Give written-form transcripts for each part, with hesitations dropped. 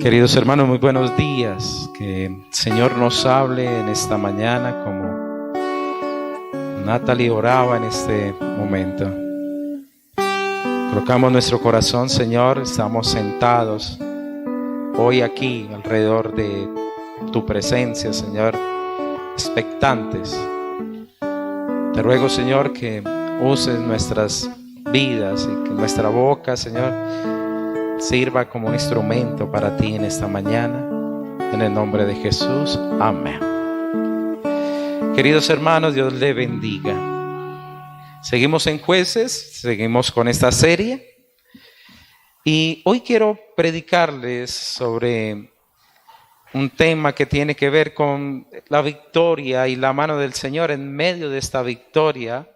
Queridos hermanos, muy buenos días. Que el Señor nos hable en esta mañana como Natalie oraba en este momento. Colocamos nuestro corazón, Señor, estamos sentados hoy aquí alrededor de tu presencia, Señor, expectantes. Te ruego, Señor, que uses nuestras vidas y que nuestra boca, Señor, sirva como un instrumento para ti en esta mañana. En el nombre de Jesús, amén. Queridos hermanos, Dios les bendiga. Seguimos en Jueces, seguimos con esta serie. Y hoy quiero predicarles sobre un tema que tiene que ver con la victoria y la mano del Señor en medio de esta victoria.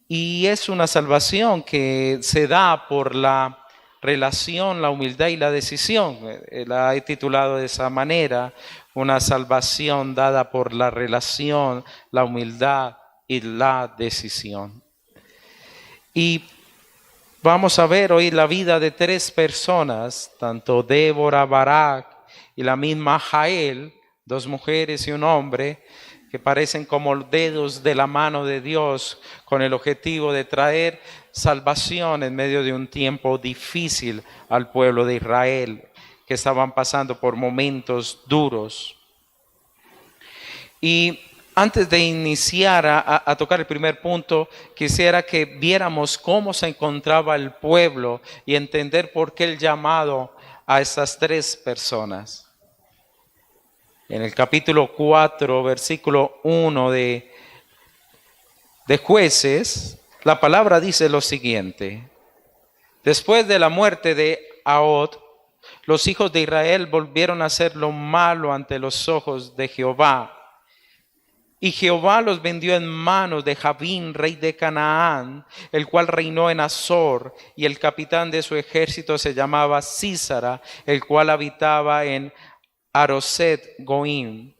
Y es una salvación que se da por la relación, la humildad y la decisión. La he titulado de esa manera: una salvación dada por la relación, la humildad y la decisión. Y vamos a ver hoy la vida de tres personas, tanto Débora, Barak y la misma Jael, dos mujeres y un hombre, que parecen como dedos de la mano de Dios con el objetivo de traer salvación en medio de un tiempo difícil al pueblo de Israel, que estaban pasando por momentos duros. Y antes de iniciar a tocar el primer punto, quisiera que viéramos cómo se encontraba el pueblo y entender por qué el llamado a estas tres personas. En el capítulo 4, versículo 1 de Jueces, la palabra dice lo siguiente: después de la muerte de Ahod, los hijos de Israel volvieron a hacer lo malo ante los ojos de Jehová. Y Jehová los vendió en manos de Jabín, rey de Canaán, el cual reinó en Azor, y el capitán de su ejército se llamaba Sísara, el cual habitaba en Aroset Goim.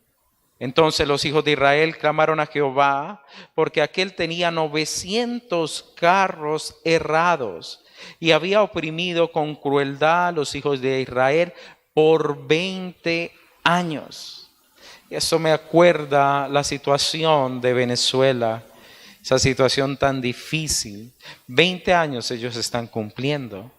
Entonces los hijos de Israel clamaron a Jehová, porque aquél tenía 900 carros errados, y había oprimido con crueldad a los hijos de Israel por 20 años. Eso me acuerda la situación de Venezuela, esa situación tan difícil. 20 años ellos están cumpliendo.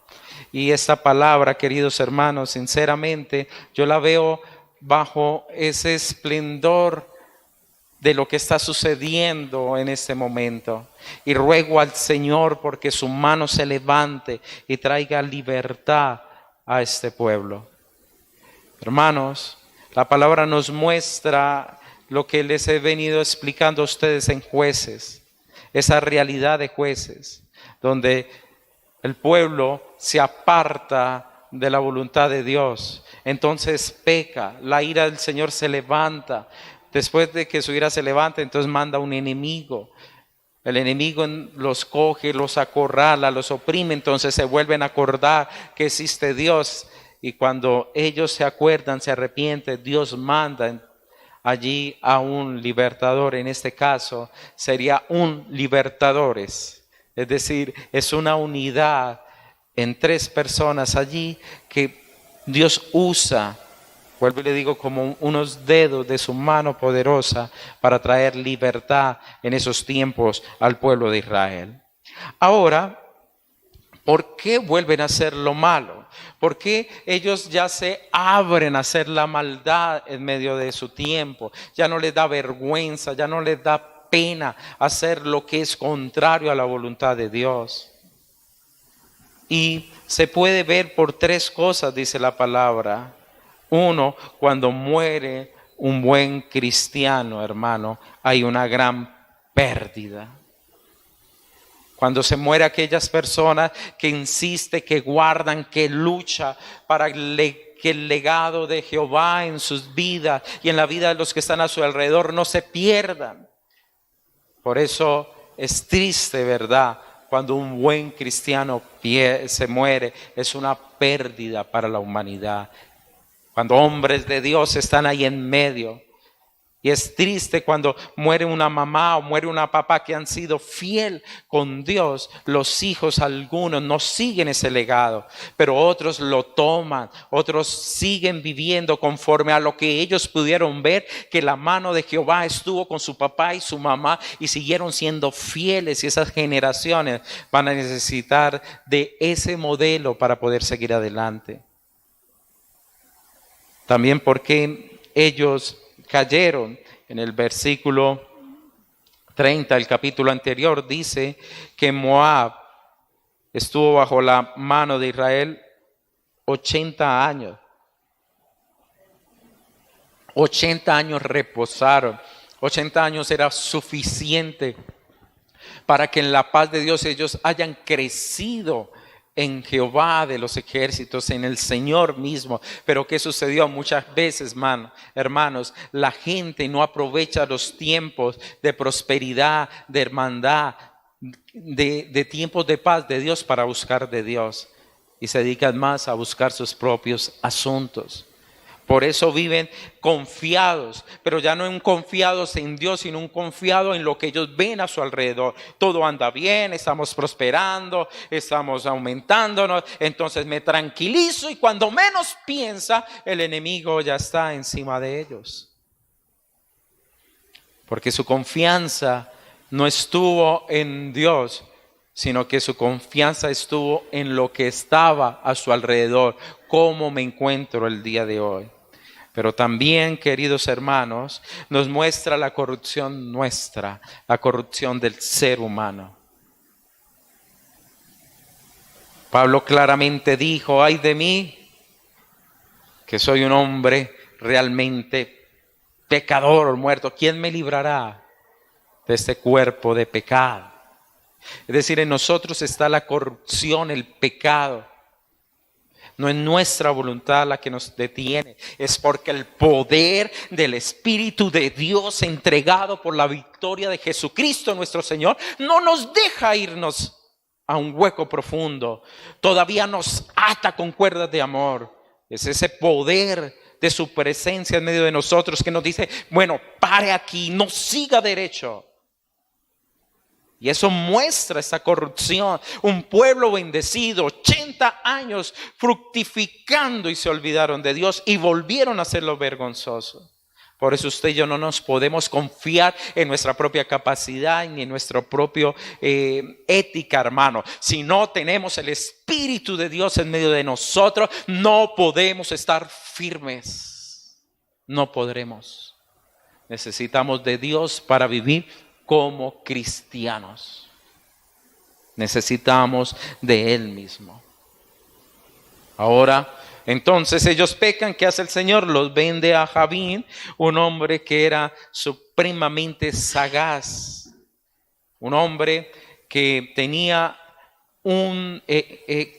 Y esta palabra, queridos hermanos, sinceramente, yo la veo bajo ese esplendor de lo que está sucediendo en este momento. Y ruego al Señor porque su mano se levante y traiga libertad a este pueblo. Hermanos, la palabra nos muestra lo que les he venido explicando a ustedes en Jueces, esa realidad de Jueces, donde el pueblo se aparta de la voluntad de Dios, entonces peca, la ira del Señor se levanta. Después de que su ira se levanta, entonces manda un enemigo. El enemigo los coge, los acorrala, los oprime, entonces se vuelven a acordar que existe Dios. Y cuando ellos se acuerdan, se arrepienten, Dios manda allí a un libertador. En este caso sería un libertadores. Es decir, es una unidad en tres personas allí que Dios usa, vuelvo y le digo, como unos dedos de su mano poderosa para traer libertad en esos tiempos al pueblo de Israel. Ahora, ¿por qué vuelven a hacer lo malo? ¿Por qué ellos ya se abren a hacer la maldad en medio de su tiempo? Ya no les da vergüenza, ya no les da pena hacer lo que es contrario a la voluntad de Dios. Y se puede ver por tres cosas, dice la palabra. Uno, cuando muere un buen cristiano, hermano, hay una gran pérdida. Cuando se muere aquellas personas que insisten, que guardan, que luchan para que el legado de Jehová en sus vidas y en la vida de los que están a su alrededor no se pierdan. Por eso es triste, ¿verdad? Cuando un buen cristiano se muere, es una pérdida para la humanidad. Cuando hombres de Dios están ahí en medio, Y es triste cuando muere una mamá o muere una papá que han sido fiel con Dios. Los hijos algunos no siguen ese legado, pero otros lo toman. Otros siguen viviendo conforme a lo que ellos pudieron ver, que la mano de Jehová estuvo con su papá y su mamá y siguieron siendo fieles. Y esas generaciones van a necesitar de ese modelo para poder seguir adelante. También porque ellos cayeron. En el versículo 30, el capítulo anterior, dice que Moab estuvo bajo la mano de Israel 80 años. 80 años reposaron. 80 años era suficiente para que en la paz de Dios ellos hayan crecido en Jehová de los ejércitos, en el Señor mismo. Pero ¿qué sucedió? Muchas veces, hermanos, la gente no aprovecha los tiempos de prosperidad, de hermandad, de tiempos de paz de Dios para buscar de Dios. Y se dedican más a buscar sus propios asuntos. Por eso viven confiados, pero ya no confiados en Dios, sino confiados en lo que ellos ven a su alrededor. Todo anda bien, estamos prosperando, estamos aumentándonos, entonces me tranquilizo y cuando menos piensa, el enemigo ya está encima de ellos. Porque su confianza no estuvo en Dios, sino que su confianza estuvo en lo que estaba a su alrededor. ¿Cómo me encuentro el día de hoy? Pero también, queridos hermanos, nos muestra la corrupción nuestra, la corrupción del ser humano. Pablo claramente dijo: ay de mí, que soy un hombre realmente pecador, muerto. ¿Quién me librará de este cuerpo de pecado? Es decir, en nosotros está la corrupción, el pecado. No es nuestra voluntad la que nos detiene, es porque el poder del Espíritu de Dios entregado por la victoria de Jesucristo nuestro Señor no nos deja irnos a un hueco profundo. Todavía nos ata con cuerdas de amor. Es ese poder de su presencia en medio de nosotros que nos dice: bueno, pare aquí, no siga derecho. Y eso muestra esa corrupción. Un pueblo bendecido, 80 años fructificando, y se olvidaron de Dios y volvieron a hacerlo vergonzoso. Por eso usted y yo no nos podemos confiar en nuestra propia capacidad ni en nuestra propia ética, hermano. Si no tenemos el Espíritu de Dios en medio de nosotros, no podemos estar firmes. No podremos. Necesitamos de Dios para vivir como cristianos. Necesitamos de Él mismo. Ahora, entonces ellos pecan. ¿Qué hace el Señor? Los vende a Jabín, un hombre que era supremamente sagaz. Un hombre que tenía un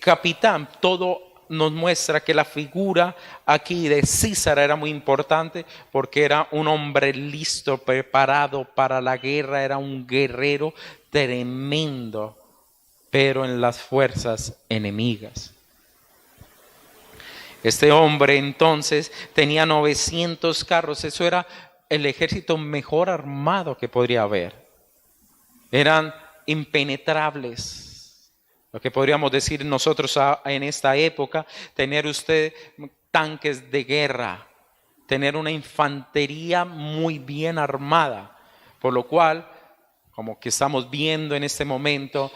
capitán. Todo nos muestra que la figura aquí de Císara era muy importante porque era un hombre listo, preparado para la guerra, era un guerrero tremendo, pero en las fuerzas enemigas. Este hombre entonces tenía 900 carros, eso era el ejército mejor armado que podría haber. Eran impenetrables. Lo que podríamos decir nosotros en esta época: tener usted tanques de guerra, tener una infantería muy bien armada. Por lo cual, como que estamos viendo en este momento,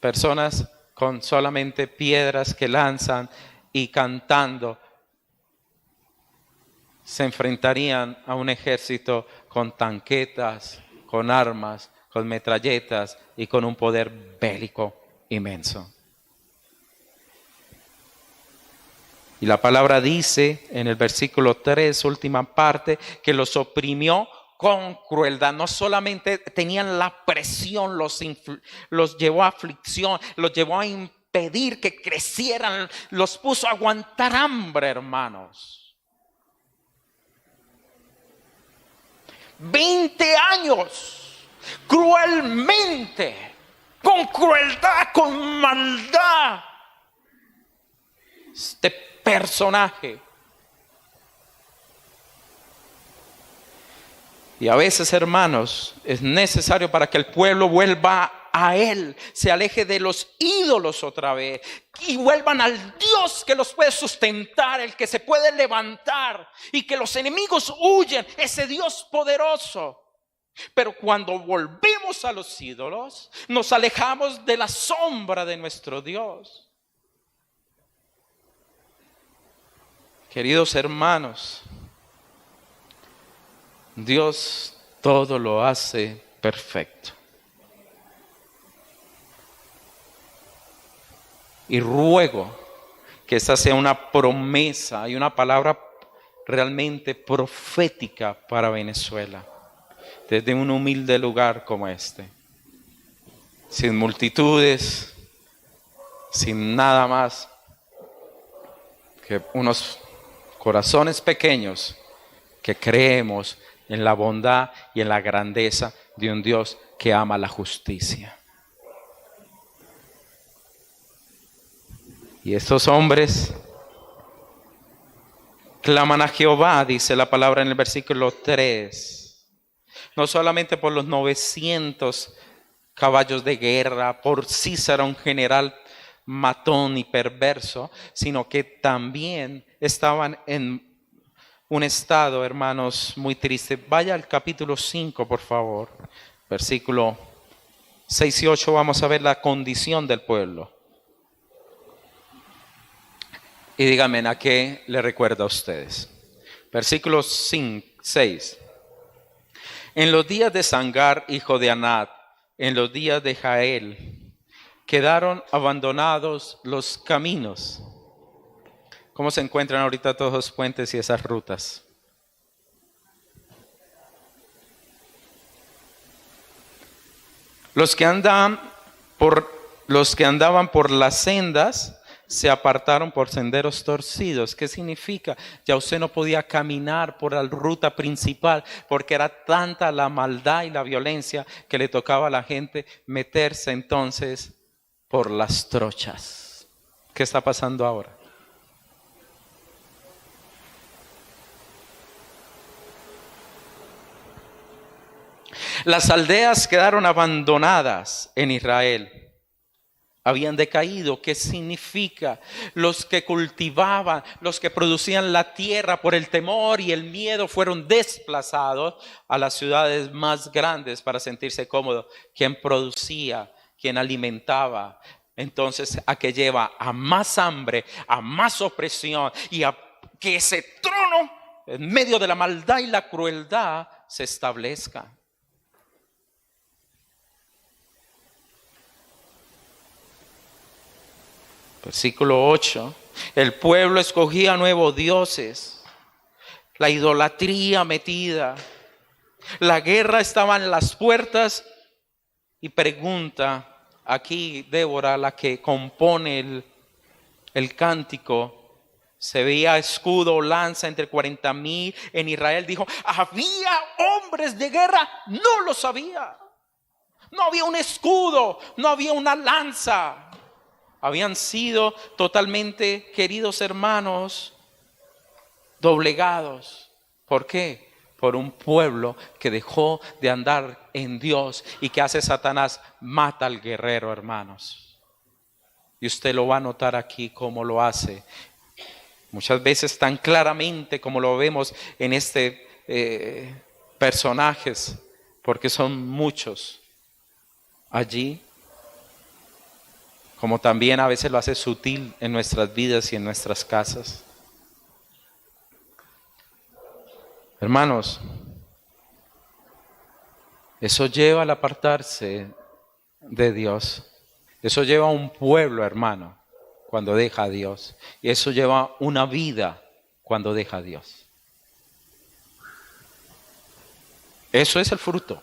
personas con solamente piedras que lanzan y cantando se enfrentarían a un ejército con tanquetas, con armas, con metralletas y con un poder bélico inmenso. Y la palabra dice en el versículo 3, última parte, que los oprimió con crueldad. No solamente tenían la presión, los llevó a aflicción, los llevó a impedir que crecieran, los puso a aguantar hambre, hermanos. 20 años, cruelmente, con crueldad, con maldad. Este personaje Y a veces, hermanos, es necesario para que el pueblo vuelva a Él, se aleje de los ídolos otra vez y vuelvan al Dios que los puede sustentar, el que se puede levantar y que los enemigos huyen, ese Dios poderoso. Pero cuando volvemos a los ídolos, nos alejamos de la sombra de nuestro Dios. Queridos hermanos, Dios todo lo hace perfecto. Y ruego que esta sea una promesa y una palabra realmente profética para Venezuela, desde un humilde lugar como este, sin multitudes, sin nada más que unos corazones pequeños que creemos en la bondad y en la grandeza de un Dios que ama la justicia. Y estos hombres claman a Jehová, dice la palabra en el versículo 3, no solamente por los 900 caballos de guerra, por Císara, un general matón y perverso, sino que también estaban en un estado, hermanos, muy triste. Vaya al capítulo 5, por favor, versículo 6 y 8, vamos a ver la condición del pueblo. Y díganme a qué le recuerda a ustedes. Versículo 6. En los días de Sangar, hijo de Anat, en los días de Jael, quedaron abandonados los caminos. ¿Cómo se encuentran ahorita todos los puentes y esas rutas? Los que andaban por las sendas se apartaron por senderos torcidos. ¿Qué significa? Ya usted no podía caminar por la ruta principal porque era tanta la maldad y la violencia que le tocaba a la gente meterse entonces por las trochas. ¿Qué está pasando ahora? Las aldeas quedaron abandonadas en Israel. Habían decaído. ¿Qué significa? Los que cultivaban, los que producían la tierra por el temor y el miedo fueron desplazados a las ciudades más grandes para sentirse cómodos. ¿Quién producía? ¿Quién alimentaba? Entonces, ¿a qué lleva? A más hambre, a más opresión y a que ese trono en medio de la maldad y la crueldad se establezca. Versículo 8, el pueblo escogía nuevos dioses, la idolatría metida, la guerra estaba en las puertas y pregunta aquí Débora, la que compone el cántico, se veía escudo, lanza entre 40,000 en Israel, dijo, ¿había hombres de guerra? No lo sabía, no había un escudo, no había una lanza. Habían sido totalmente, queridos hermanos, doblegados. ¿Por qué? Por un pueblo que dejó de andar en Dios. ¿Y qué hace Satanás? Mata al guerrero, hermanos. Y usted lo va a notar aquí cómo lo hace. Muchas veces tan claramente como lo vemos en personajes, porque son muchos allí. Como también a veces lo hace sutil en nuestras vidas y en nuestras casas. Hermanos, eso lleva al apartarse de Dios. Eso lleva a un pueblo, hermano, cuando deja a Dios. Y eso lleva una vida cuando deja a Dios. Eso es el fruto.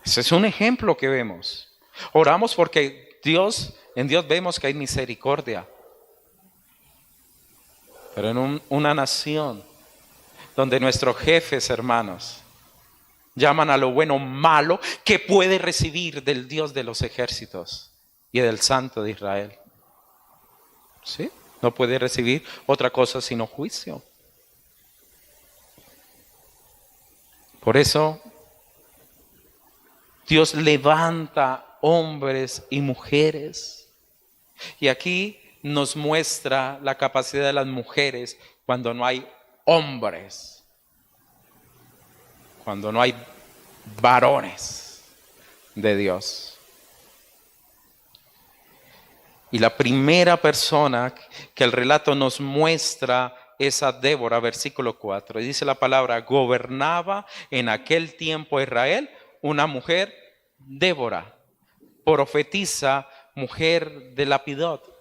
Ese es un ejemplo que vemos. Oramos porque en Dios vemos que hay misericordia. Pero en una nación donde nuestros jefes, hermanos, llaman a lo bueno malo, ¿qué puede recibir del Dios de los ejércitos y del Santo de Israel? ¿Sí? No puede recibir otra cosa sino juicio. Por eso Dios levanta hombres y mujeres. Y aquí nos muestra la capacidad de las mujeres cuando no hay hombres, cuando no hay varones de Dios. Y la primera persona que el relato nos muestra es a Débora, versículo 4. Y dice la palabra, gobernaba en aquel tiempo Israel una mujer, Débora, profetiza, mujer de Lapidot.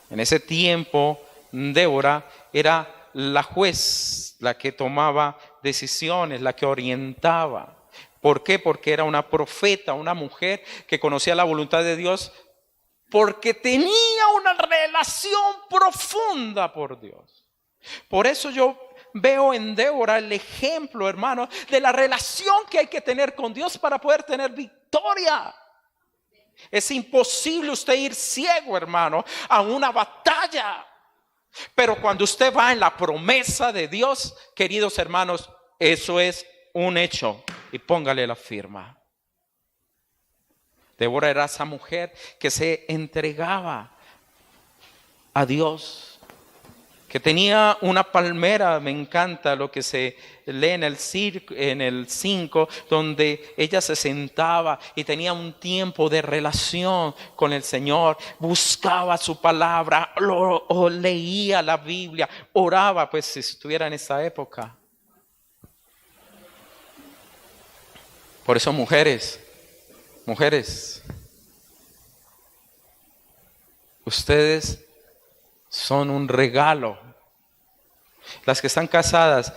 En ese tiempo, Débora era la juez, la que tomaba decisiones, la que orientaba. ¿Por qué? Porque era una profeta, una mujer que conocía la voluntad de Dios, porque tenía una relación profunda por Dios. Por eso yo veo en Débora el ejemplo, hermano, de la relación que hay que tener con Dios para poder tener victoria. Es imposible usted ir ciego, hermano, a una batalla. Pero cuando usted va en la promesa de Dios, queridos hermanos, eso es un hecho. Y póngale la firma. Débora era esa mujer que se entregaba a Dios, que tenía una palmera. Me encanta lo que se lee en el 5, donde ella se sentaba y tenía un tiempo de relación con el Señor, buscaba su palabra, o leía la Biblia, oraba, pues si estuviera en esa época. Por eso mujeres, ustedes son un regalo. Las que están casadas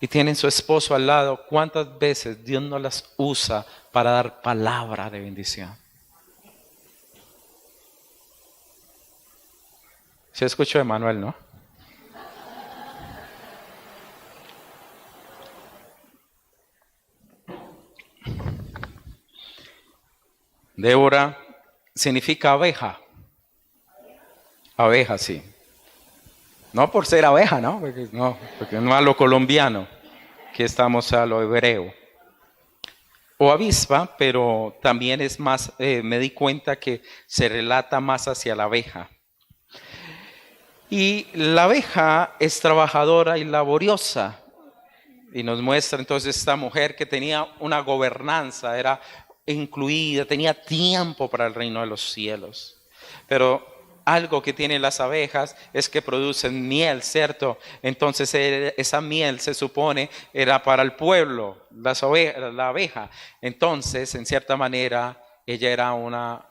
y tienen su esposo al lado, ¿cuántas veces Dios no las usa para dar palabra de bendición? ¿Se escuchó Emanuel, no? Débora significa abeja. Abeja, sí. No por ser abeja, ¿no? Porque no a lo colombiano, que estamos a lo hebreo. O avispa, pero también es más, me di cuenta que se relata más hacia la abeja. Y la abeja es trabajadora y laboriosa. Y nos muestra entonces esta mujer que tenía una gobernanza, era incluida, tenía tiempo para el reino de los cielos. Pero algo que tienen las abejas es que producen miel, ¿cierto? Entonces esa miel se supone era para el pueblo, la abeja. Entonces, en cierta manera, ella era una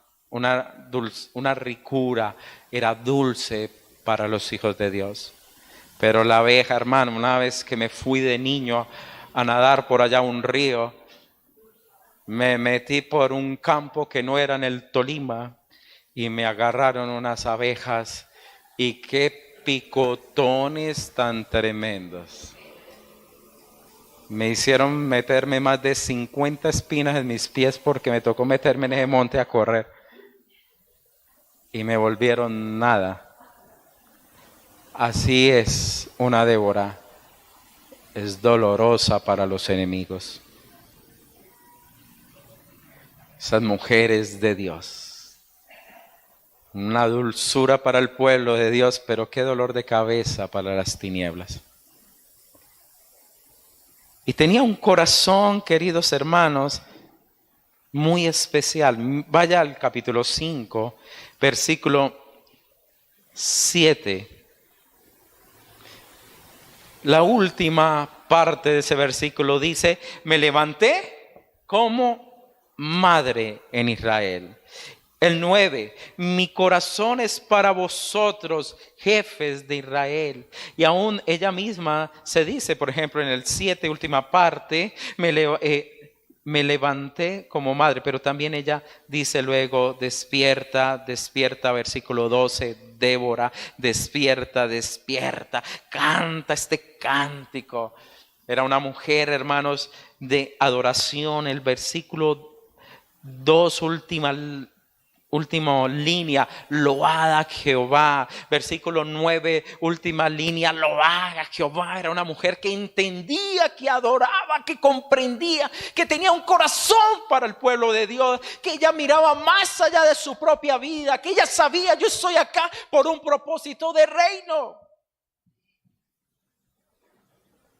ricura, era dulce para los hijos de Dios. Pero la abeja, hermano, una vez que me fui de niño a nadar por allá un río, me metí por un campo que no era en el Tolima y me agarraron unas abejas y qué picotones tan tremendos. Me hicieron meterme más de 50 espinas en mis pies porque me tocó meterme en ese monte a correr y me volvieron nada. Así es una Débora, es dolorosa para los enemigos. Esas mujeres de Dios, una dulzura para el pueblo de Dios, pero qué dolor de cabeza para las tinieblas. Y tenía un corazón, queridos hermanos, muy especial. Vaya al capítulo 5, versículo 7. La última parte de ese versículo dice, me levanté como madre en Israel. El 9, mi corazón es para vosotros, jefes de Israel. Y aún ella misma se dice, por ejemplo, en el 7, última parte, me levanté como madre, pero también ella dice luego, despierta, despierta, versículo 12, Débora, despierta, despierta, canta este cántico. Era una mujer, hermanos, de adoración. El versículo 2, última última línea, loada Jehová. Versículo 9, última línea, loada Jehová. Era una mujer que entendía, que adoraba, que comprendía, que tenía un corazón para el pueblo de Dios, que ella miraba más allá de su propia vida, que ella sabía, yo estoy acá por un propósito de reino.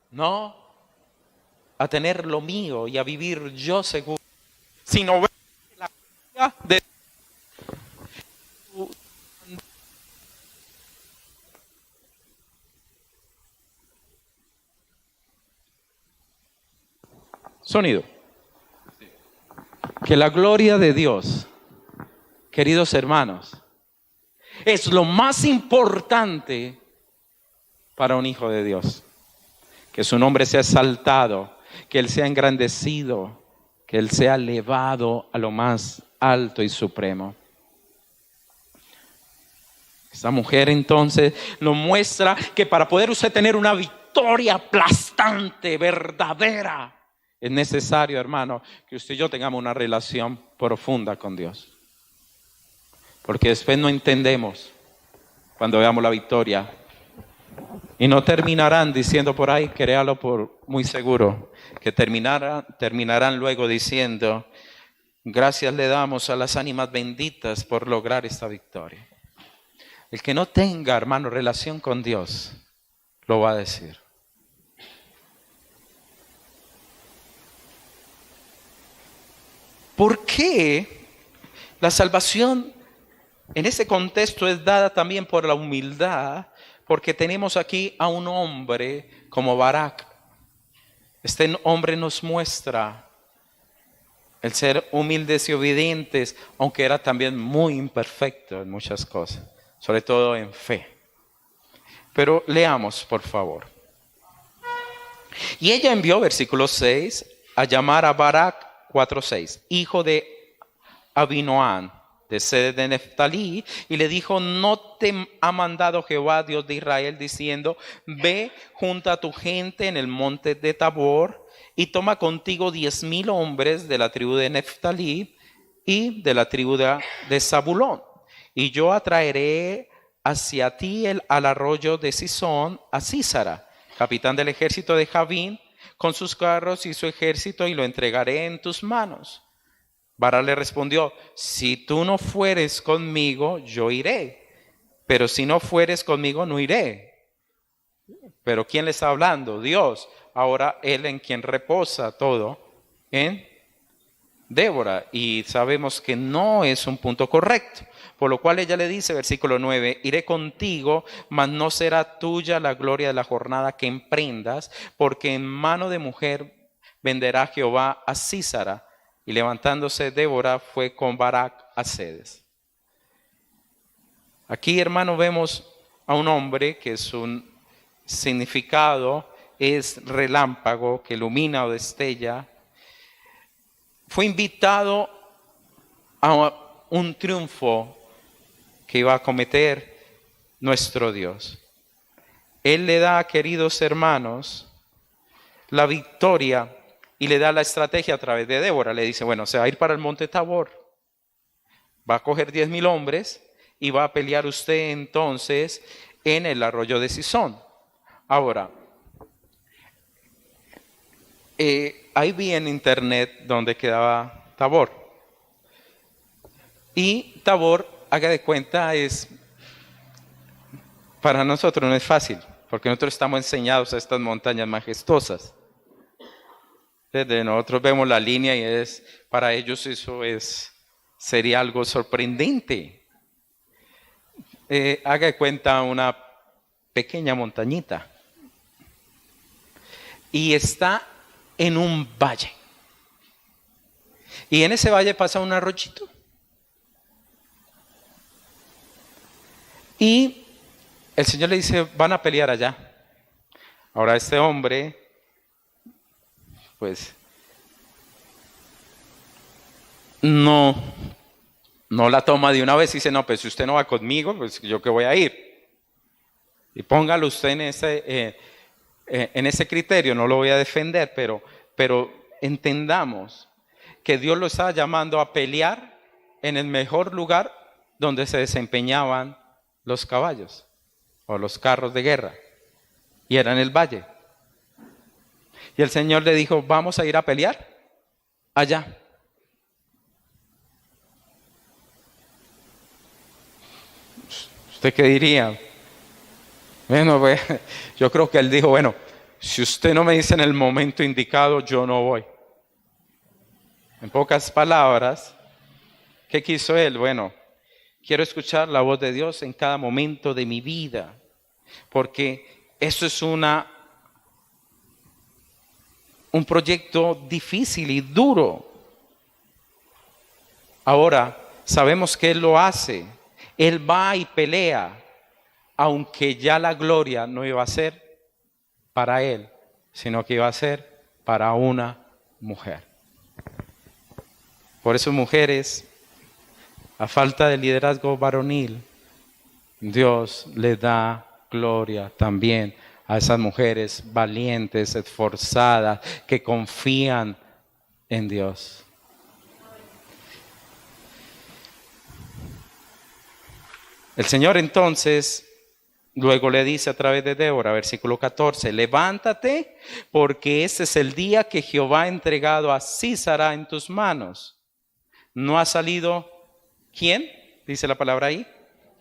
No a tener lo mío y a vivir yo seguro, sino ver la gloria de sonido. Que la gloria de Dios, queridos hermanos, es lo más importante para un hijo de Dios. Que su nombre sea exaltado, que Él sea engrandecido, que Él sea elevado a lo más alto y supremo. Esta mujer entonces nos muestra que para poder usted tener una victoria aplastante, verdadera, es necesario, hermano, que usted y yo tengamos una relación profunda con Dios. Porque después no entendemos cuando veamos la victoria. Y no terminarán diciendo por ahí, créalo por muy seguro, que terminarán luego diciendo, gracias le damos a las ánimas benditas por lograr esta victoria. El que no tenga, hermano, relación con Dios, lo va a decir. ¿Por qué la salvación en ese contexto es dada también por la humildad? Porque tenemos aquí a un hombre como Barak. Este hombre nos muestra el ser humildes y obedientes, aunque era también muy imperfecto en muchas cosas, sobre todo en fe. Pero leamos, por favor. Y ella envió, versículo 6, a llamar a Barak 4:6, hijo de Abinoam, de sede de Neftalí, y le dijo, ¿no te ha mandado Jehová, Dios de Israel, diciendo, ve, junta a tu gente en el monte de Tabor, y toma contigo 10,000 hombres de la tribu de Neftalí y de la tribu de Zabulón, y yo atraeré hacia ti al arroyo de Sison a Sísara, capitán del ejército de Javín, con sus carros y su ejército, y lo entregaré en tus manos. Barak le respondió, si tú no fueres conmigo, yo iré, pero si no fueres conmigo, no iré. Pero ¿quién le está hablando? Dios. Ahora Él en quien reposa todo, en Débora, y sabemos que no es un punto correcto. Por lo cual ella le dice, versículo 9, iré contigo, mas no será tuya la gloria de la jornada que emprendas, porque en mano de mujer venderá Jehová a Sísara. Y levantándose Débora fue con Barak a Cedes. Aquí, hermano, vemos a un hombre que es un significado, es relámpago, que ilumina o destella. Fue invitado a un triunfo que iba a cometer nuestro Dios. Él le da, queridos hermanos, la victoria y le da la estrategia a través de Débora. Le dice, bueno, se va a ir para el monte Tabor, va a coger 10,000 hombres y va a pelear usted entonces en el arroyo de Sison. Ahora, ahí vi en internet donde quedaba Tabor. Y Tabor, haga de cuenta, para nosotros no es fácil, porque nosotros estamos enseñados a estas montañas majestuosas. Desde nosotros vemos la línea y para ellos eso sería algo sorprendente. Haga de cuenta una pequeña montañita y está en un valle. Y en ese valle pasa un arroyito. Y el Señor le dice, van a pelear allá. Ahora este hombre, pues, no la toma de una vez y dice, no, pues si usted no va conmigo, pues yo que voy a ir. Y póngalo usted en ese criterio, no lo voy a defender, pero entendamos que Dios lo está llamando a pelear en el mejor lugar donde se desempeñaban los caballos o los carros de guerra, y era en el valle. Y el Señor le dijo, vamos a ir a pelear allá. ¿Usted qué diría? Bueno, pues, yo creo que él dijo, bueno, si usted no me dice en el momento indicado, yo no voy. En pocas palabras, ¿qué quiso él? Bueno, quiero escuchar la voz de Dios en cada momento de mi vida, porque eso es un proyecto difícil y duro. Ahora, sabemos que él lo hace. Él va y pelea, aunque ya la gloria no iba a ser para él, sino que iba a ser para una mujer. Por eso, mujeres, a falta de liderazgo varonil, Dios le da gloria también a esas mujeres valientes, esforzadas, que confían en Dios. El Señor entonces luego le dice a través de Débora, versículo 14, levántate, porque este es el día que Jehová ha entregado a Sísara en tus manos. ¿No ha salido quién? Dice la palabra ahí.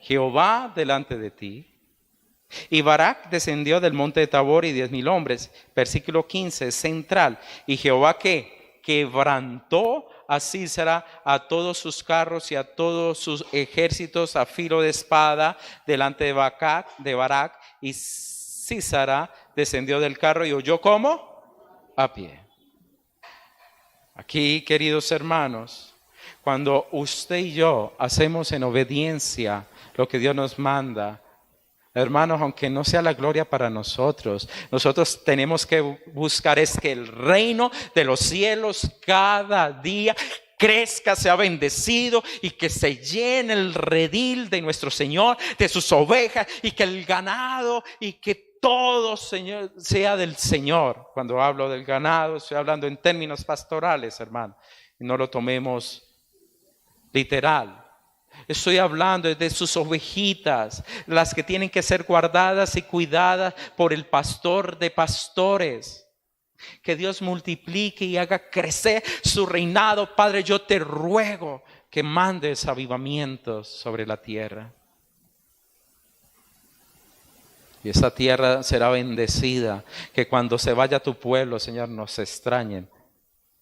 Jehová delante de ti. Y Barak descendió del monte de Tabor y 10,000 hombres. Versículo 15, central. Y Jehová ¿qué? Quebrantó a Sísara, a todos sus carros y a todos sus ejércitos a filo de espada delante de Barak, y Sísara descendió del carro y huyó ¿cómo? A pie. Aquí, queridos hermanos, cuando usted y yo hacemos en obediencia lo que Dios nos manda, hermanos, aunque no sea la gloria para nosotros, nosotros tenemos que buscar es que el reino de los cielos cada día crezca, sea bendecido y que se llene el redil de nuestro Señor, de sus ovejas, y que el ganado y que todo, Señor, sea del Señor. Cuando hablo del ganado, estoy hablando en términos pastorales, hermano, y no lo tomemos literal. Estoy hablando de sus ovejitas, las que tienen que ser guardadas y cuidadas por el pastor de pastores. Que Dios multiplique y haga crecer su reinado. Padre, yo te ruego que mandes avivamientos sobre la tierra. Y esa tierra será bendecida. Que cuando se vaya tu pueblo, Señor, no se extrañen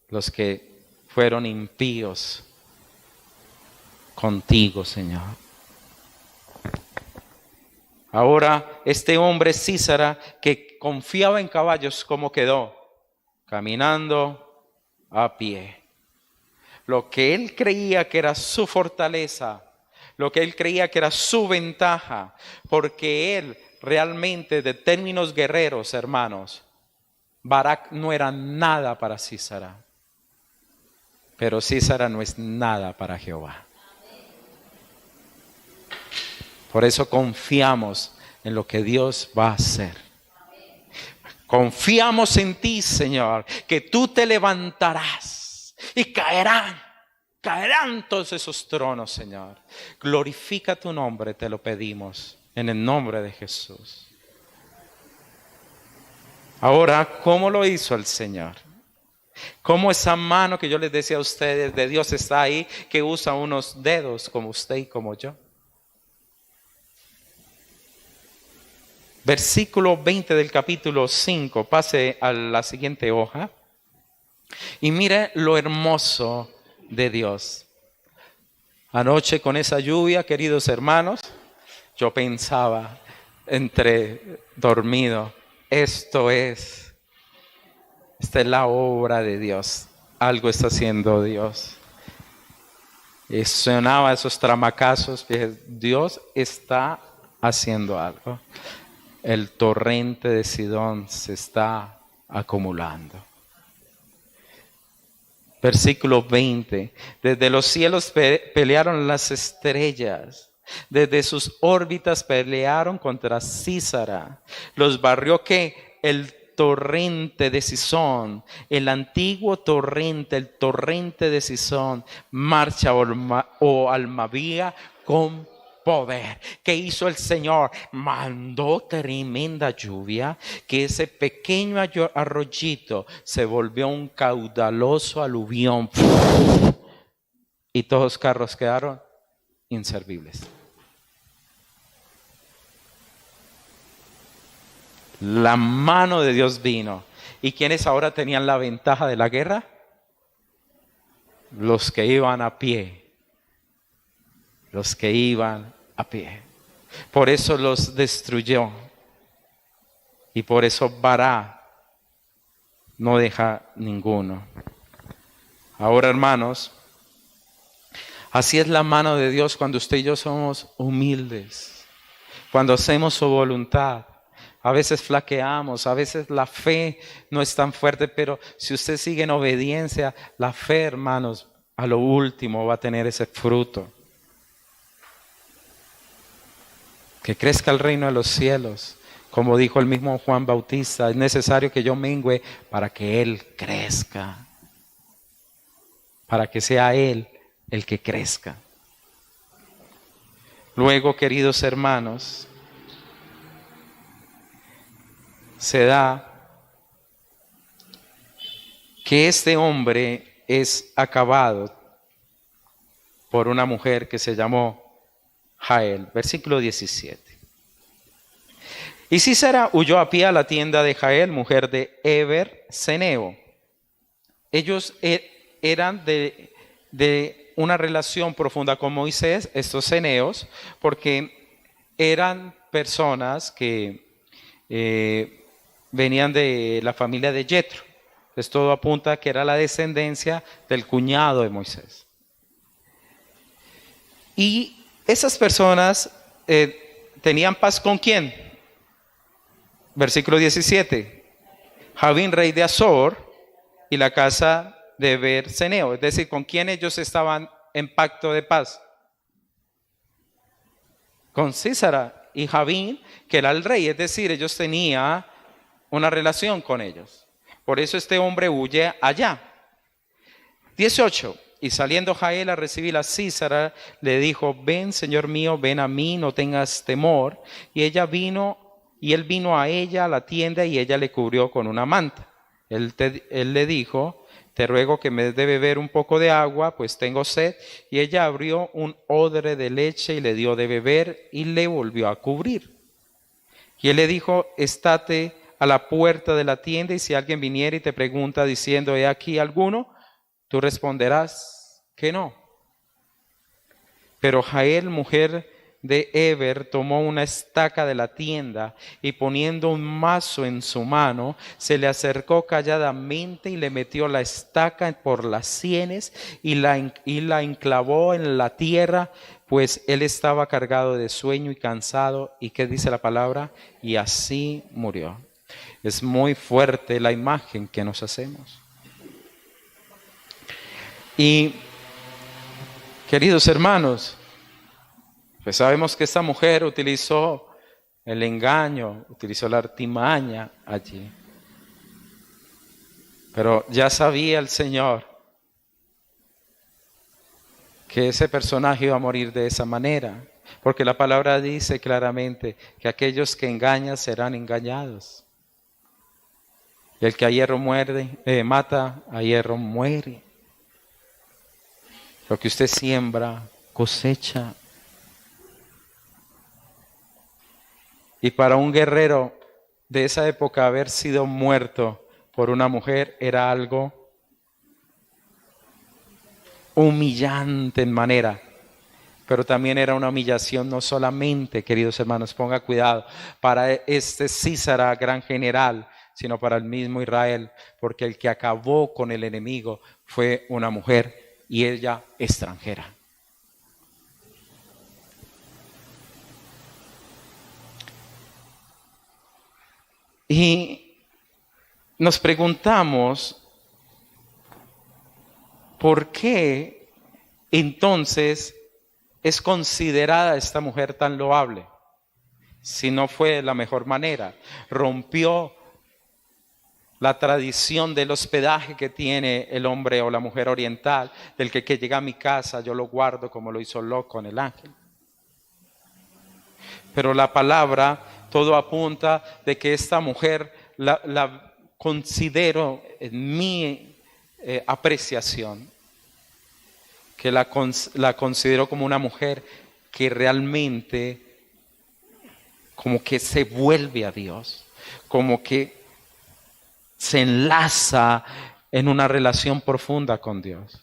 los que fueron impíos contigo, Señor. Ahora, este hombre Sísara, que confiaba en caballos, ¿cómo quedó? Caminando a pie. Lo que él creía que era su fortaleza, lo que él creía que era su ventaja, porque él realmente, de términos guerreros, hermanos, Barak no era nada para Sísara, pero Sísara no es nada para Jehová. Por eso confiamos en lo que Dios va a hacer. Confiamos en ti, Señor, que tú te levantarás y caerán todos esos tronos, Señor. Glorifica tu nombre, te lo pedimos, en el nombre de Jesús. Ahora, ¿cómo lo hizo el Señor? ¿Cómo esa mano que yo les decía a ustedes de Dios está ahí, que usa unos dedos como usted y como yo? Versículo 20 del capítulo 5, pase a la siguiente hoja y mire lo hermoso de Dios. Anoche con esa lluvia, queridos hermanos, yo pensaba entre dormido, esta es la obra de Dios, algo está haciendo Dios. Y sonaba esos tramacazos, dije, Dios está haciendo algo. El torrente de Sidón se está acumulando. Versículo 20. Desde los cielos pelearon las estrellas. Desde sus órbitas pelearon contra Sísara. Los barrió ¿qué? El torrente de Cisón, el antiguo torrente, el torrente de Cisón, marcha o almavía con poder. ¿Qué hizo el Señor? Mandó tremenda lluvia, que ese pequeño arroyito se volvió un caudaloso aluvión. Y todos los carros quedaron inservibles. La mano de Dios vino. ¿Y quiénes ahora tenían la ventaja de la guerra? Los que iban a pie. Los que iban a pie. Por eso los destruyó. Y por eso Bará no deja ninguno. Ahora, hermanos, así es la mano de Dios cuando usted y yo somos humildes. Cuando hacemos su voluntad. A veces flaqueamos, a veces la fe no es tan fuerte, pero si usted sigue en obediencia, la fe, hermanos, a lo último va a tener ese fruto. Que crezca el reino de los cielos. Como dijo el mismo Juan Bautista, es necesario que yo mengüe para que Él crezca. Para que sea Él el que crezca. Luego, queridos hermanos, se da que este hombre es acabado por una mujer que se llamó Jael. Versículo 17. Y Sísara huyó a pie a la tienda de Jael, mujer de Heber Ceneo. Ellos eran de una relación profunda con Moisés, estos ceneos, porque eran personas que venían de la familia de Jetro. Entonces todo apunta a que era la descendencia del cuñado de Moisés. Y esas personas tenían paz ¿con quién? Versículo 17. Javín, rey de Azor, y la casa de Berseneo. Es decir, ¿con quién ellos estaban en pacto de paz? Con Sísara y Javín, que era el rey. Es decir, ellos tenían una relación con ellos. Por eso este hombre huye allá. 18. Y saliendo Jael a recibir a Sísara, le dijo: ven, señor mío, ven a mí, no tengas temor. Y él vino a ella a la tienda, y ella le cubrió con una manta. Él le dijo: te ruego que me des de beber un poco de agua, pues tengo sed. Y ella abrió un odre de leche y le dio de beber, y le volvió a cubrir. Y él le dijo: estate a la puerta de la tienda, y si alguien viniera y te pregunta diciendo: ¿he aquí alguno?, tú responderás que no. Pero Jael, mujer de Heber, tomó una estaca de la tienda, y poniendo un mazo en su mano, se le acercó calladamente y le metió la estaca por las sienes y la enclavó en la tierra, pues él estaba cargado de sueño y cansado. ¿Y qué dice la palabra? Y así murió. Es muy fuerte la imagen que nos hacemos. Y, queridos hermanos, pues sabemos que esta mujer utilizó el engaño, utilizó la artimaña allí. Pero ya sabía el Señor que ese personaje iba a morir de esa manera, porque la palabra dice claramente que aquellos que engañan serán engañados. Y el que a hierro mata, a hierro muere. Lo que usted siembra, cosecha. Y para un guerrero de esa época, haber sido muerto por una mujer era algo humillante en manera. Pero también era una humillación no solamente, queridos hermanos, ponga cuidado, para este Sísara, gran general, sino para el mismo Israel, porque el que acabó con el enemigo fue una mujer, y ella extranjera. Y nos preguntamos, ¿por qué entonces es considerada esta mujer tan loable? Si no fue de la mejor manera, rompió la tradición del hospedaje que tiene el hombre o la mujer oriental, del que llega a mi casa, yo lo guardo como lo hizo Lot con el ángel. Pero la palabra, todo apunta de que esta mujer la considero en mi apreciación, que la considero como una mujer que realmente como que se vuelve a Dios, como que se enlaza en una relación profunda con Dios.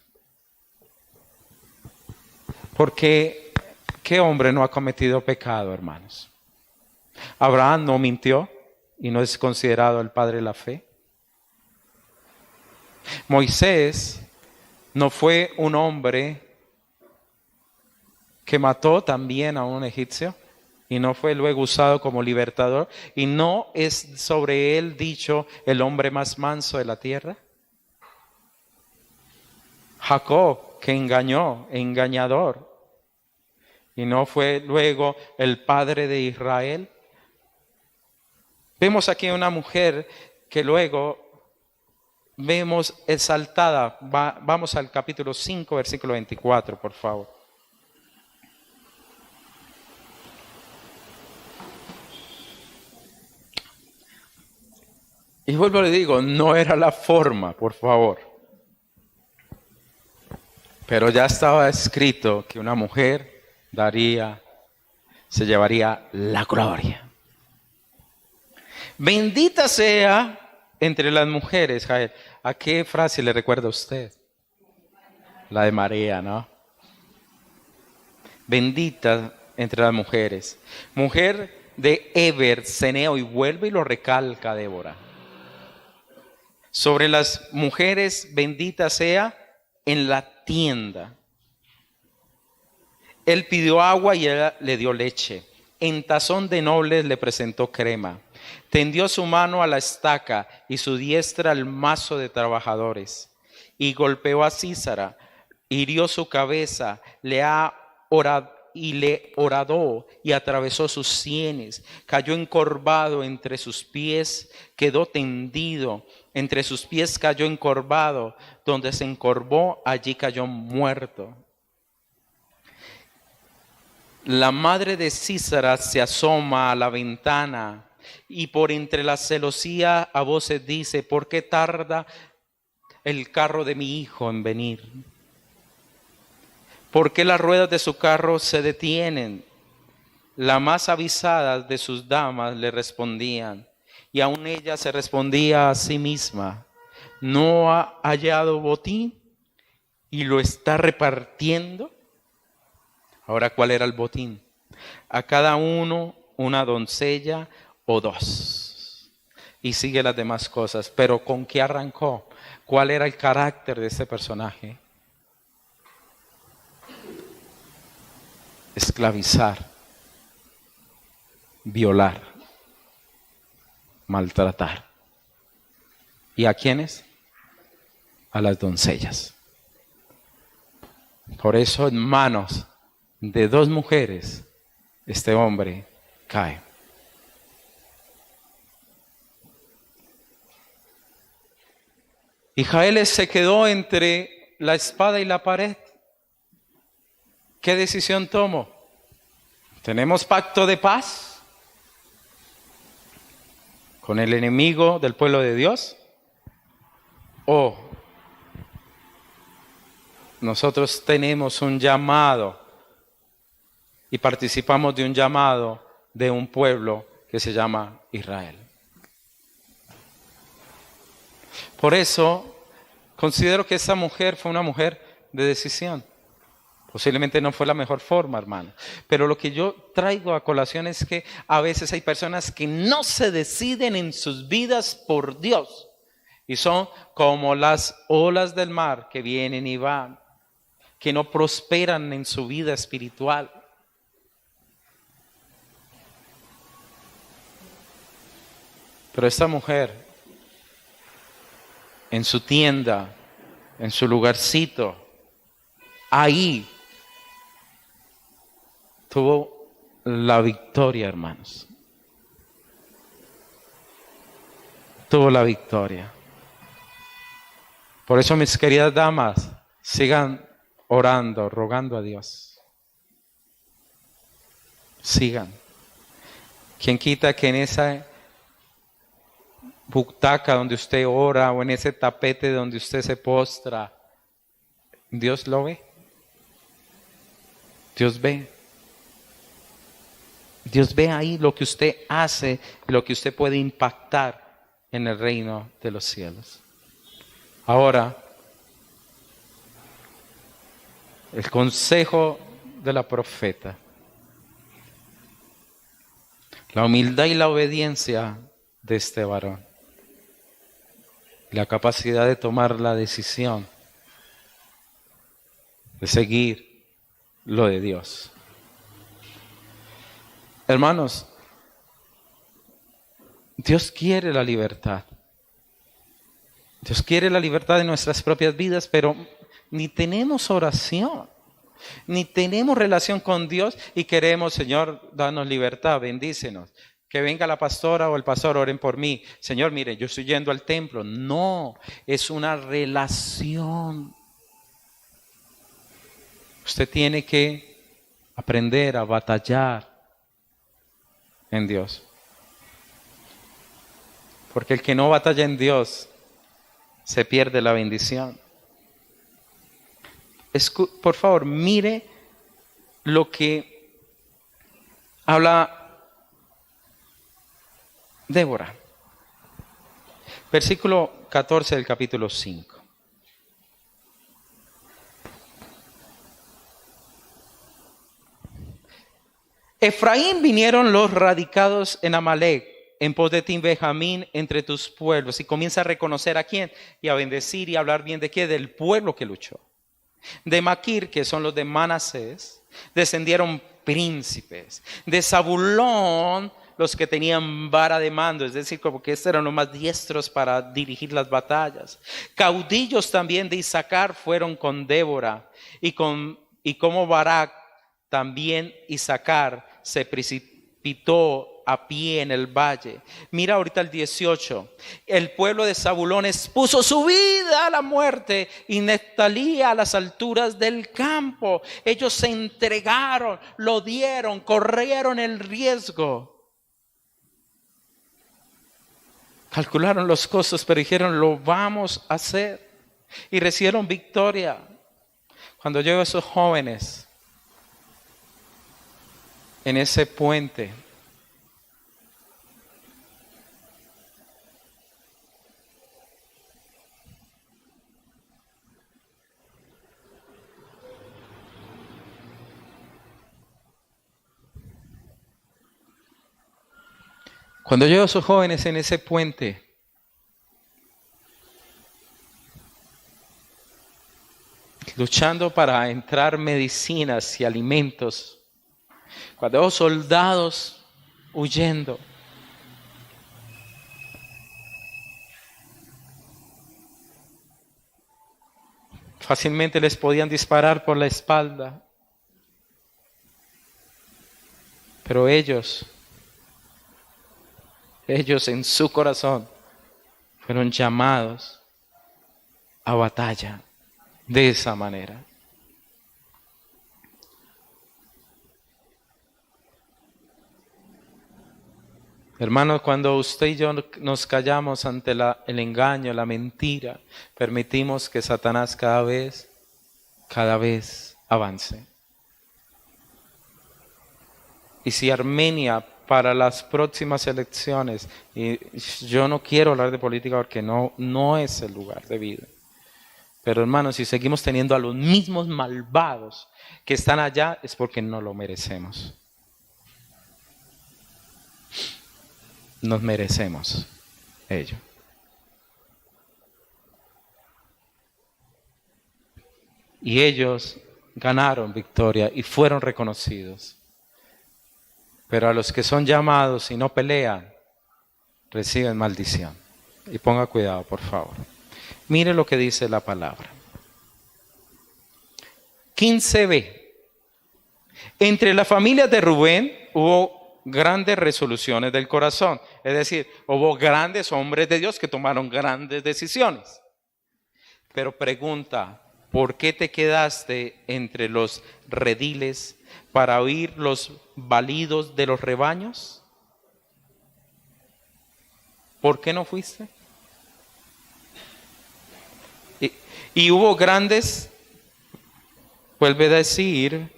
Porque ¿qué hombre no ha cometido pecado, hermanos? Abraham no mintió y no es considerado el padre de la fe. Moisés no fue un hombre que mató también a un egipcio y no fue luego usado como libertador, y no es sobre él dicho el hombre más manso de la tierra. Jacob, que engañó, engañador, y no fue luego el padre de Israel. Vemos aquí una mujer que luego vemos exaltada. Vamos al capítulo 5, versículo 24, por favor. Y vuelvo le digo, no era la forma, por favor. Pero ya estaba escrito que una mujer se llevaría la gloria. Bendita sea entre las mujeres, Jael. ¿A qué frase le recuerda a usted? La de María, ¿no? Bendita entre las mujeres. Mujer de Eber, Ceneo, y vuelve y lo recalca Débora. Sobre las mujeres, bendita sea en la tienda. Él pidió agua y ella le dio leche. En tazón de nobles le presentó crema. Tendió su mano a la estaca y su diestra al mazo de trabajadores. Y golpeó a Sísara, hirió su cabeza, le horadó y atravesó sus sienes. Cayó encorvado entre sus pies, quedó tendido. Entre sus pies cayó encorvado. Donde se encorvó, allí cayó muerto. La madre de Sísara se asoma a la ventana y por entre la celosía a voces dice: ¿por qué tarda el carro de mi hijo en venir? ¿Por qué las ruedas de su carro se detienen? Las más avisadas de sus damas le respondían, y aún ella se respondía a sí misma: ¿no ha hallado botín y lo está repartiendo? Ahora, ¿cuál era el botín? A cada uno una doncella o dos. Y sigue las demás cosas. Pero ¿con qué arrancó? ¿Cuál era el carácter de este personaje? Esclavizar, violar, maltratar. ¿Y a quiénes? A las doncellas. Por eso en manos de dos mujeres este hombre cae. Y Jael se quedó entre la espada y la pared. ¿Qué decisión tomó? ¿Tenemos pacto de paz con el enemigo del pueblo de Dios? ¿O nosotros tenemos un llamado y participamos de un llamado de un pueblo que se llama Israel? Por eso considero que esa mujer fue una mujer de decisión. Posiblemente no fue la mejor forma, hermano. Pero lo que yo traigo a colación es que a veces hay personas que no se deciden en sus vidas por Dios. Y son como las olas del mar que vienen y van, que no prosperan en su vida espiritual. Pero esta mujer, en su tienda, en su lugarcito, ahí tuvo la victoria, hermanos. tuvo la victoria. Por eso, mis queridas damas, sigan orando, rogando a Dios. Sigan. ¿Quién quita que en esa butaca donde usted ora o en ese tapete donde usted se postra, Dios lo ve? Dios ve. Dios ve ahí lo que usted hace y lo que usted puede impactar en el reino de los cielos. Ahora, el consejo de la profeta. La humildad y la obediencia de este varón. La capacidad de tomar la decisión de seguir lo de Dios. Hermanos, Dios quiere la libertad. Dios quiere la libertad de nuestras propias vidas, pero ni tenemos oración, ni tenemos relación con Dios y queremos, Señor, danos libertad, bendícenos. Que venga la pastora o el pastor, oren por mí. Señor, mire, yo estoy yendo al templo. No, es una relación. Usted tiene que aprender a batallar en Dios. Porque el que no batalla en Dios se pierde la bendición. Por favor, mire lo que habla Débora. Versículo 14 del capítulo 5. Efraín vinieron los radicados en Amalec, en pos de ti, Benjamín, entre tus pueblos. Y comienza a reconocer a quién, y a bendecir y a hablar bien de qué, del pueblo que luchó. De Maquir, que son los de Manasés, descendieron príncipes. De Zabulón, los que tenían vara de mando, es decir, como que estos eran los más diestros para dirigir las batallas. Caudillos también de Isaacar fueron con Débora, y como Barak, también Isaacar se precipitó a pie en el valle. Mira ahorita el 18. El pueblo de Zabulón expuso su vida a la muerte y Neftalí a las alturas del campo. Ellos se entregaron, lo dieron, corrieron el riesgo. Calcularon los costos, pero dijeron, lo vamos a hacer. Y recibieron victoria. Cuando yo veo a esos jóvenes en ese puente, cuando yo veo a esos jóvenes en ese puente, luchando para entrar medicinas y alimentos, cuando veo soldados huyendo, fácilmente les podían disparar por la espalda, pero ellos en su corazón fueron llamados a batalla de esa manera. Hermanos, cuando usted y yo nos callamos ante el engaño, la mentira, permitimos que Satanás cada vez avance. Y si Armenia para las próximas elecciones, y yo no quiero hablar de política porque no es el lugar de vida, pero hermanos, si seguimos teniendo a los mismos malvados que están allá, es porque no lo merecemos. Nos merecemos ello. Y ellos ganaron victoria y fueron reconocidos. Pero a los que son llamados y no pelean, reciben maldición. Y ponga cuidado, por favor. Mire lo que dice la palabra. 15b. Entre las familias de Rubén hubo grandes resoluciones del corazón. Es decir, hubo grandes hombres de Dios que tomaron grandes decisiones. Pero pregunta, ¿por qué te quedaste entre los rediles para oír los balidos de los rebaños? ¿Por qué no fuiste? Y hubo grandes, vuelve a decir,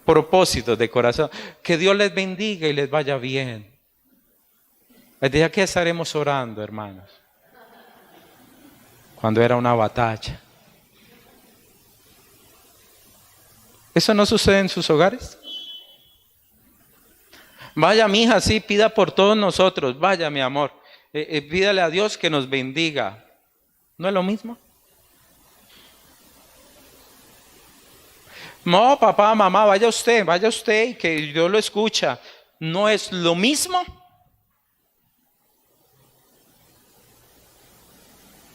propósitos de corazón. Que Dios les bendiga y les vaya bien. El día que estaremos orando, hermanos, cuando era una batalla. ¿Eso no sucede en sus hogares? Vaya, mi hija, sí, pida por todos nosotros. Vaya, mi amor, pídale a Dios que nos bendiga. ¿No es lo mismo? No, papá, mamá, vaya usted y que Dios lo escucha. ¿No es lo mismo?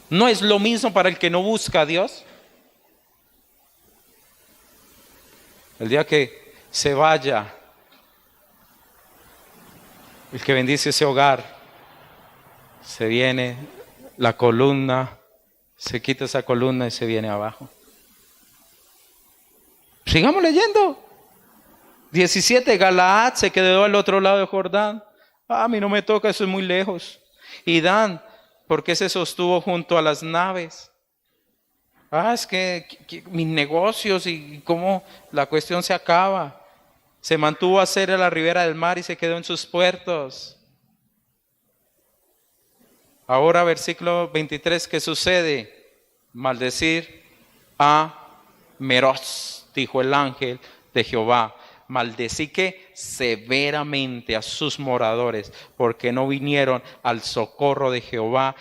¿No es lo mismo para el que no busca a Dios? El día que se vaya, el que bendice ese hogar, se viene la columna, se quita esa columna y se viene abajo. Sigamos leyendo. 17, Galaad se quedó al otro lado de Jordán. A mí no me toca, eso es muy lejos. Y Dan, ¿por qué se sostuvo junto a las naves? Es que mis negocios y cómo la cuestión se acaba. Se mantuvo a hacer a la ribera del mar y se quedó en sus puertos. Ahora versículo 23, ¿qué sucede? Maldecir a Meroz, dijo el ángel de Jehová. Maldecí que severamente a sus moradores, porque no vinieron al socorro de Jehová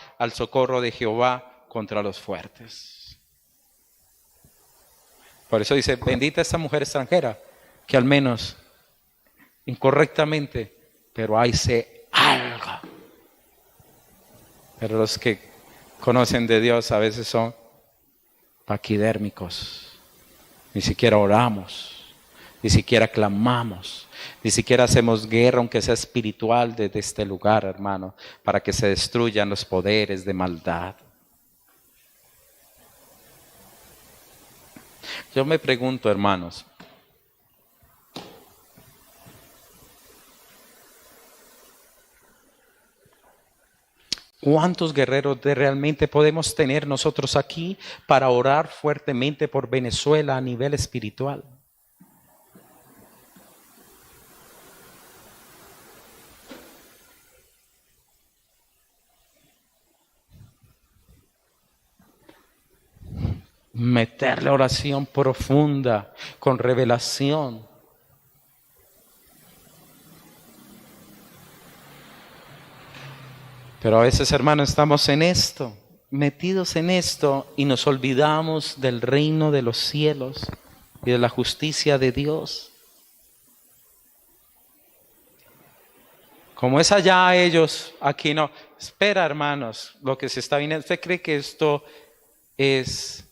contra los fuertes. Por eso dice, bendita esta mujer extranjera, que al menos incorrectamente, pero ahí se algo. Pero los que conocen de Dios a veces son paquidérmicos. Ni siquiera oramos, ni siquiera clamamos, ni siquiera hacemos guerra, aunque sea espiritual, desde este lugar, hermano, para que se destruyan los poderes de maldad. Yo me pregunto, hermanos, ¿cuántos guerreros realmente podemos tener nosotros aquí para orar fuertemente por Venezuela a nivel espiritual? Meterle oración profunda, con revelación. Pero a veces, hermanos, estamos en esto, metidos en esto, y nos olvidamos del reino de los cielos y de la justicia de Dios. Como es allá ellos, aquí no. Espera, hermanos, lo que se está viendo. ¿Usted cree que esto es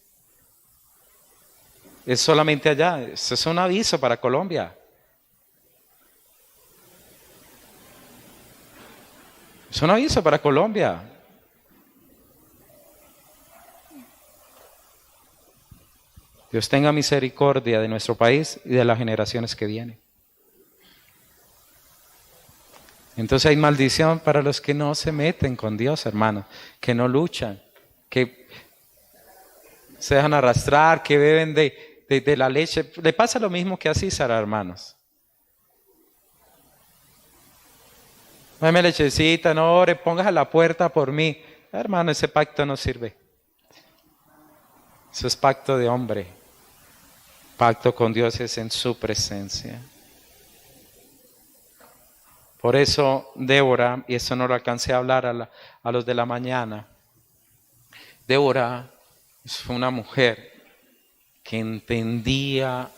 solamente allá? Esto es un aviso para Colombia. Es un aviso para Colombia. Dios tenga misericordia de nuestro país y de las generaciones que vienen. Entonces hay maldición para los que no se meten con Dios, hermano, que no luchan, que se dejan arrastrar, que beben de la leche. Le pasa lo mismo que a César, hermanos. Dame lechecita, no ore, pongas a la puerta por mí. Hermano, ese pacto no sirve. Eso es pacto de hombre. Pacto con Dios es en su presencia. Por eso Débora, y eso no lo alcancé a hablar a los de la mañana, Débora fue una mujer que entendía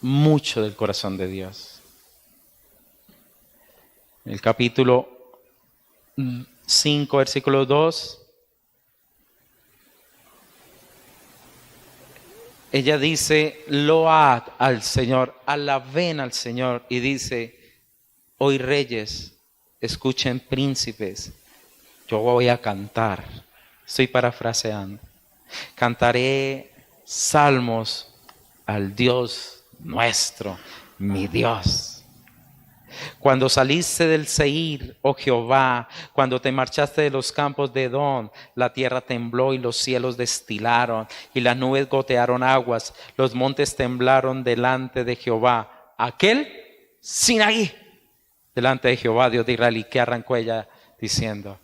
mucho del corazón de Dios. El capítulo 5, versículo 2, ella dice, load al Señor, alaben al Señor, y dice, Hoy reyes, escuchen príncipes, yo voy a cantar. Estoy parafraseando. Cantaré salmos al Dios nuestro, mi Dios. Cuando saliste del Seir, oh Jehová, cuando te marchaste de los campos de Edom, la tierra tembló y los cielos destilaron y las nubes gotearon aguas, los montes temblaron delante de Jehová. Aquel Sinaí, delante de Jehová, Dios de Israel, y que arrancó ella diciendo: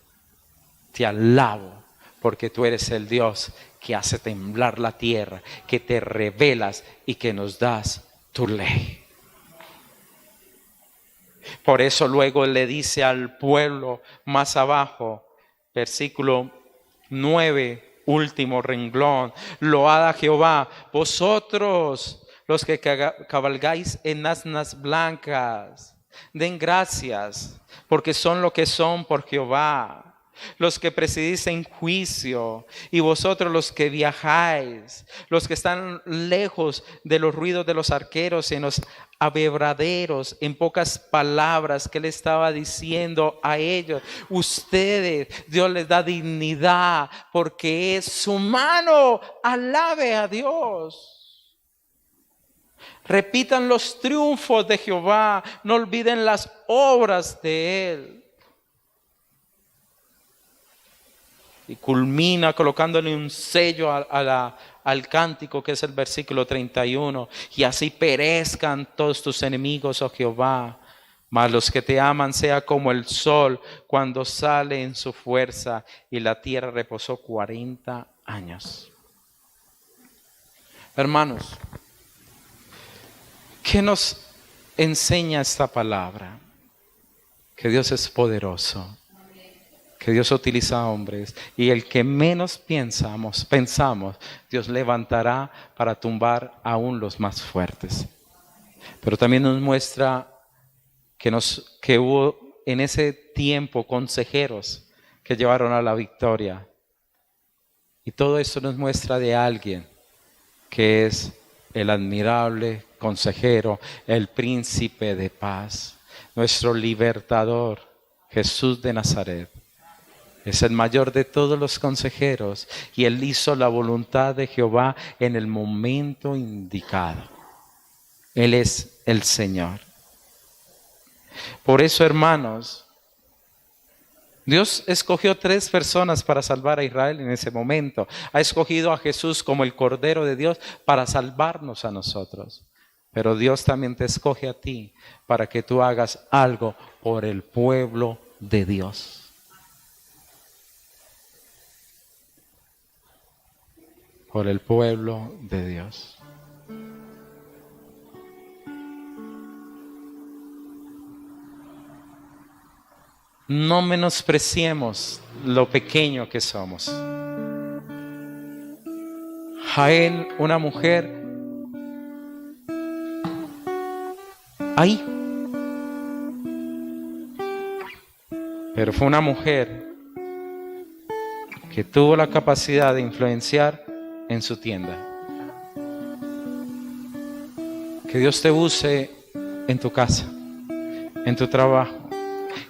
te alabo porque tú eres el Dios que hace temblar la tierra, que te revelas y que nos das tu ley. Por eso luego le dice al pueblo más abajo, versículo 9, último renglón: load a Jehová, vosotros los que cabalgáis en asnas blancas, den gracias, porque son lo que son por Jehová. Los que presidís en juicio, y vosotros los que viajáis, los que están lejos de los ruidos de los arqueros y en los abebraderos. En pocas palabras, que le estaba diciendo a ellos: ustedes, Dios les da dignidad porque es su mano. Alabe a Dios. Repitan los triunfos de Jehová, no olviden las obras de Él. Y culmina colocándole un sello al cántico, que es el versículo 31. Y así perezcan todos tus enemigos, oh Jehová, mas los que te aman sea como el sol cuando sale en su fuerza. Y la tierra reposó 40 años. Hermanos, ¿qué nos enseña esta palabra? Que Dios es poderoso, que Dios utiliza a hombres, y el que menos pensamos, Dios levantará para tumbar aún los más fuertes. Pero también nos muestra que hubo en ese tiempo consejeros que llevaron a la victoria. Y todo esto nos muestra de alguien que es el admirable consejero, el príncipe de paz, nuestro libertador, Jesús de Nazaret. Es el mayor de todos los consejeros, y Él hizo la voluntad de Jehová en el momento indicado. Él es el Señor. Por eso, hermanos, Dios escogió 3 personas para salvar a Israel en ese momento. Ha escogido a Jesús como el Cordero de Dios para salvarnos a nosotros. Pero Dios también te escoge a ti para que tú hagas algo por el pueblo de Dios. Por el pueblo de Dios. No menospreciemos lo pequeño que somos. Jael, una mujer ahí, pero fue una mujer que tuvo la capacidad de influenciar en su tienda. Que Dios te use en tu casa, en tu trabajo.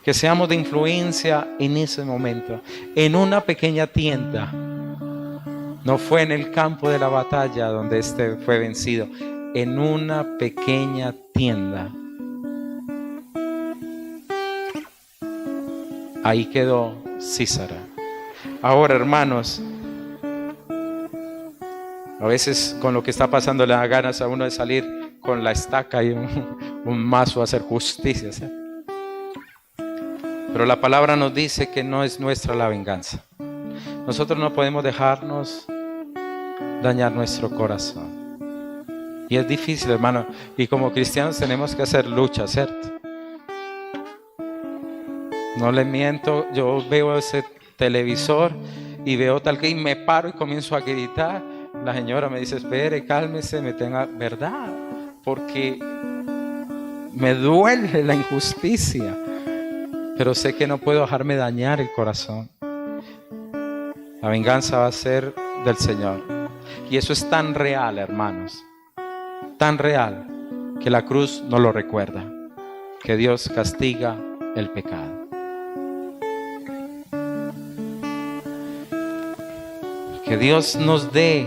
Que seamos de influencia en ese momento, en una pequeña tienda. No fue en el campo de la batalla donde este fue vencido, en una pequeña tienda. Ahí quedó Sísara. Ahora, hermanos, a veces con lo que está pasando le da ganas a uno de salir con la estaca y un mazo a hacer justicia, ¿sí? Pero la palabra nos dice que no es nuestra la venganza. Nosotros no podemos dejarnos dañar nuestro corazón. Y es difícil, hermano. Y como cristianos tenemos que hacer lucha, ¿cierto? No le miento, yo veo ese televisor y veo tal que y me paro y comienzo a gritar. La señora me dice: espere, cálmese, me tenga verdad, porque me duele la injusticia. Pero sé que no puedo dejarme dañar el corazón. La venganza va a ser del Señor. Y eso es tan real, hermanos. Tan real que la cruz no lo recuerda. que Dios castiga el pecado. Que Dios nos dé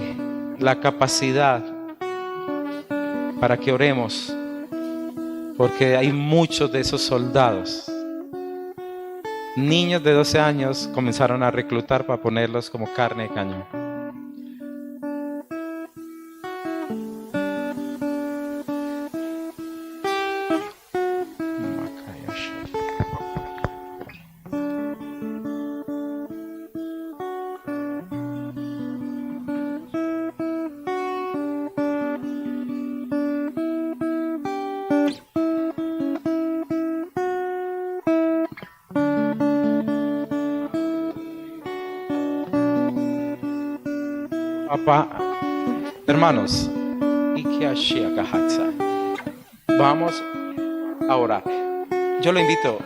la capacidad para que oremos, porque hay muchos de esos soldados. Niños de 12 años comenzaron a reclutar para ponerlos como carne de cañón. Papá, hermanos, vamos a orar. Yo lo invito,